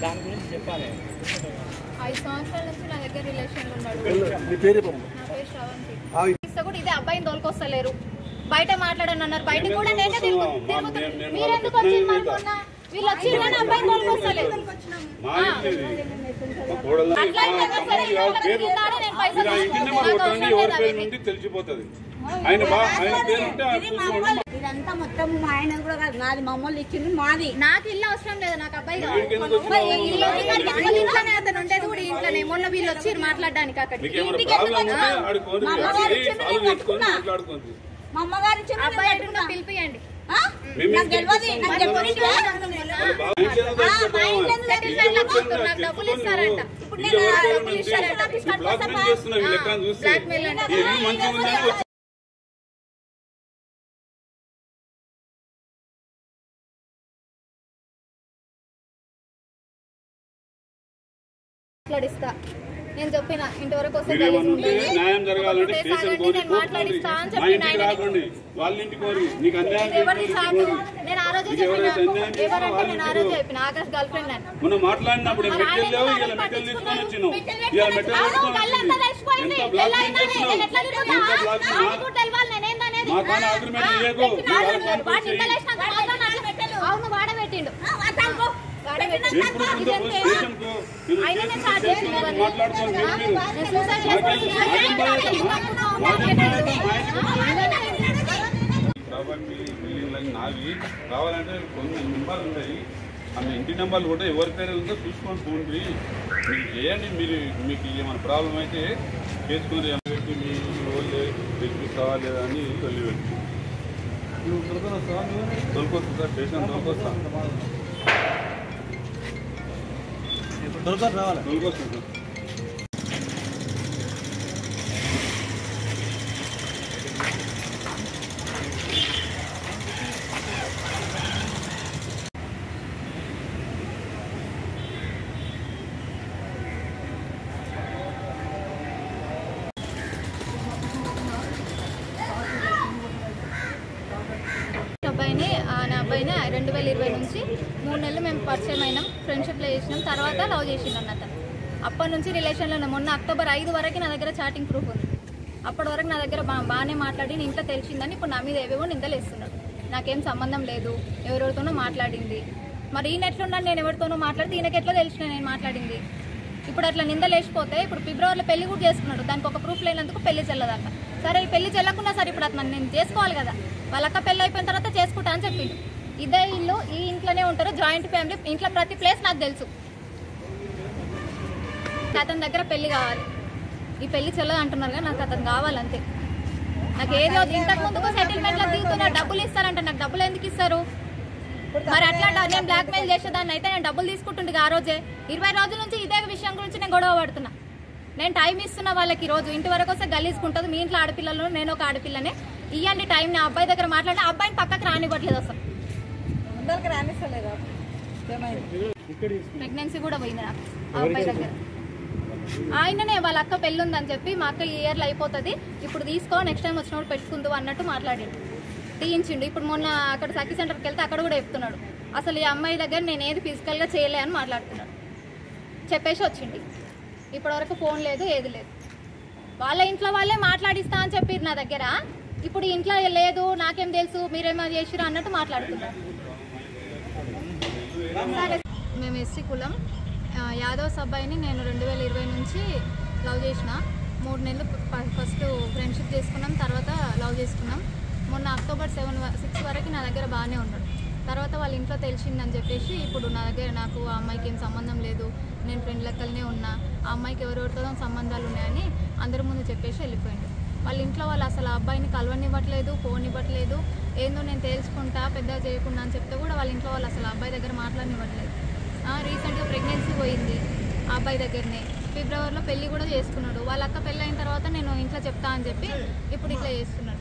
దాని గురించి చెప్పాలి. 5 సంవత్సరాల నుంచి నా దగ్గర రిలేషన్ ఉన్నాడు. నీ పేరు నా పేరు శ్రవంతి. కూడా ఇదే అబ్బాయిని తోలుకొస్తలేరు, బయట మాట్లాడని అన్నారు. బయటకు కూడా నేనే తిరుగుతున్నా. మీరెందుకు వచ్చింది మరి మొన్న? వీళ్ళు వచ్చి అబ్బాయిని తోలుకొస్తలేరు. ఇదంతా మొత్తం మా ఆయన కూడా కాదు, నాది మమ్మల్ని ఇచ్చింది మాది. నాకు ఇల్లు అవసరం లేదు, నాకు అబ్బాయి ఇంట్లోనే అతను ఉండేది కూడా ఇంట్లోనే. మొన్న వీళ్ళు వచ్చి మాట్లాడడానికి అక్కడికి మా అమ్మగారు అబ్బాయి పిలిపియండి. నాకు డబ్బులు ఇస్తారంట, డబ్బులు ఇస్తారంట. బ్లాక్మెయిల్ అంటే మాట్లాడిస్తా నేను చెప్పిన ఇంతవరకు వస్తే మాట్లాడిస్తా అని చెప్పిన. నేను ఆ రోజే చెప్పిన, ఎవరంటే నేను ఆ రోజే చెప్పిన ఆకాష్ గర్ల్ ఫ్రెండ్ అని. అవును వాడబెట్టిండు, నావి కావాలంటే కొన్ని నెంబర్లు ఉన్నాయి, అన్న ఇంటి నెంబర్లు కూడా ఎవరి పేరు ఉందో చూసుకొని పోండి. మీరు చేయండి, మీరు మీకు ఏమైనా ప్రాబ్లం అయితే చేసుకుని పెట్టి మీ వాళ్ళు తెచ్చిస్తావా లేదా అని తొలిపెట్టి నువ్వు తొలకొస్తా తొలకొస్తా స్టేషన్ తొలకొస్తా రావాలి తొలకొస్తా. నా అబ్బాయిని 2020 నుంచి 3 నెలలు మేము పరిచయం అయినాం, ఫ్రెండ్షిప్లో చేసినాం. తర్వాత లవ్ చేసిండు అతను. అప్పటి నుంచి రిలేషన్లో ఉన్నాం. మొన్న అక్టోబర్ 5 వరకు నా దగ్గర చాటింగ్ ప్రూఫ్ ఉంది. అప్పటి వరకు నా దగ్గర బాగానే మాట్లాడి ఇంట్లో తెలిసిందని ఇప్పుడు నా మీద ఏవేవో నిందలు వేస్తున్నాడు. నాకేం సంబంధం లేదు, ఎవరెవరితోనో మాట్లాడింది. మరి ఈయన ఎట్లున్నాను, నేను ఎవరితోనో మాట్లాడితే ఈయనకి ఎట్లా తెలిసిన నేను మాట్లాడింది? ఇప్పుడు అట్లా నిందలు వేసిపోతే ఇప్పుడు ఫిబ్రవరిలో పెళ్లి కూడా చేసుకున్నాడు. దానికి ఒక ప్రూఫ్ లేనందుకు పెళ్లి చెల్లదాక. సరే ఈ పెళ్లి చెల్లకున్నా సరే ఇప్పుడు అతను నేను చేసుకోవాలి కదా, వాళ్ళక్క పెళ్ళి అయిపోయిన తర్వాత చేసుకుంటా అని చెప్పిండు. ఇదే ఇల్లు, ఈ ఇంట్లోనే ఉంటారు, జాయింట్ ఫ్యామిలీ. ఇంట్లో ప్రతి ప్లేస్ నాకు తెలుసు. అతని దగ్గర పెళ్లి కావాలి, ఈ పెళ్లి చెల్లదు అంటున్నారు కదా, నాకు అతను కావాలంతే. నాకు ఏదో ఇంతకు ముందుకు సెటిల్మెంట్లో దిగుతున్నారు, డబ్బులు ఇస్తారంట. నాకు డబ్బులు ఎందుకు ఇస్తారు? మరి అట్లా నేను బ్లాక్మెయిల్ చేసేదాన్ని అయితే నేను డబ్బులు తీసుకుంటుండే ఆ రోజే. 20 రోజుల నుంచి ఇదే విషయం గురించి నేను గొడవ పడుతున్నా. నేను టైం ఇస్తున్నా వాళ్ళకి. ఈరోజు ఇంటి వరకు వస్తే గలీసుకుంటుంది. మీ ఇంట్లో ఆడపిల్లలు, నేను ఒక ఆడపిల్లనే. ఇవ్వండి టైం. నా అబ్బాయి దగ్గర మాట్లాడిన అబ్బాయిని పక్కకు రానివ్వట్లేదు, అసలు రానిస్తలేదు. ప్రెగ్నెన్సీ కూడా పోయింది నాకు ఆ అబ్బాయి దగ్గర. ఆయననే వాళ్ళ అక్క పెళ్ళి ఉందని చెప్పి, మా అక్క ఈ ఇయర్లో అయిపోతుంది, ఇప్పుడు తీసుకో, నెక్స్ట్ టైం వచ్చినప్పుడు పెట్టుకుందు అన్నట్టు మాట్లాడిండు, తీయించిండు. ఇప్పుడు మొన్న అక్కడ సఖీ సెంటర్కి వెళ్తే అక్కడ కూడా చెప్తున్నాడు, అసలు ఈ అమ్మాయి దగ్గర నేను ఏది ఫిజికల్గా చేయలే అని మాట్లాడుతున్నాడు. చెప్పేసి వచ్చింది. ఇప్పటివరకు ఫోన్ లేదు, ఏది లేదు. వాళ్ళ ఇంట్లో వాళ్ళే మాట్లాడిస్తా అని చెప్పారు నా దగ్గర. ఇప్పుడు ఇంట్లో లేదు, నాకేం తెలుసు, మీరేమో చేసిరా అన్నట్టు మాట్లాడుతున్నారు. మేము ఎస్సీ కులం, యాదవ్స్ అబ్బాయిని నేను 2020 నుంచి లవ్ చేసిన. 3 నెలలు ఫస్ట్ ఫ్రెండ్షిప్ చేసుకున్నాం, తర్వాత లవ్ చేసుకున్నాం. మొన్న అక్టోబర్ 6 వరకు నా దగ్గర బాగానే ఉన్నాడు. తర్వాత వాళ్ళ ఇంట్లో తెలిసిందని చెప్పేసి ఇప్పుడు నా దగ్గర నాకు ఆ అమ్మాయికి ఏం సంబంధం లేదు, నేను ఫ్రెండ్ లెక్కలనే ఉన్నా, ఆ అమ్మాయికి ఎవరెవరితో సంబంధాలు ఉన్నాయని అందరి ముందు చెప్పేసి వెళ్ళిపోయిండు. వాళ్ళ ఇంట్లో వాళ్ళు అసలు ఆ అబ్బాయిని కలవనివ్వట్లేదు, ఫోన్ ఇవ్వట్లేదు. ఏందో నేను తేల్చుకుంటా, పెద్దగా చేయకుండా అని చెప్తే కూడా వాళ్ళ ఇంట్లో వాళ్ళు అసలు ఆ అబ్బాయి దగ్గర మాట్లాడనివ్వట్లేదు. రీసెంట్గా ప్రెగ్నెన్సీ పోయింది ఆ అబ్బాయి దగ్గరనే. ఫిబ్రవరిలో పెళ్లి కూడా చేసుకున్నాడు. వాళ్ళ అక్క పెళ్ళి అయిన తర్వాత నేను ఇంట్లో చెప్తా అని చెప్పి ఇప్పుడు ఇట్లా చేస్తున్నాడు.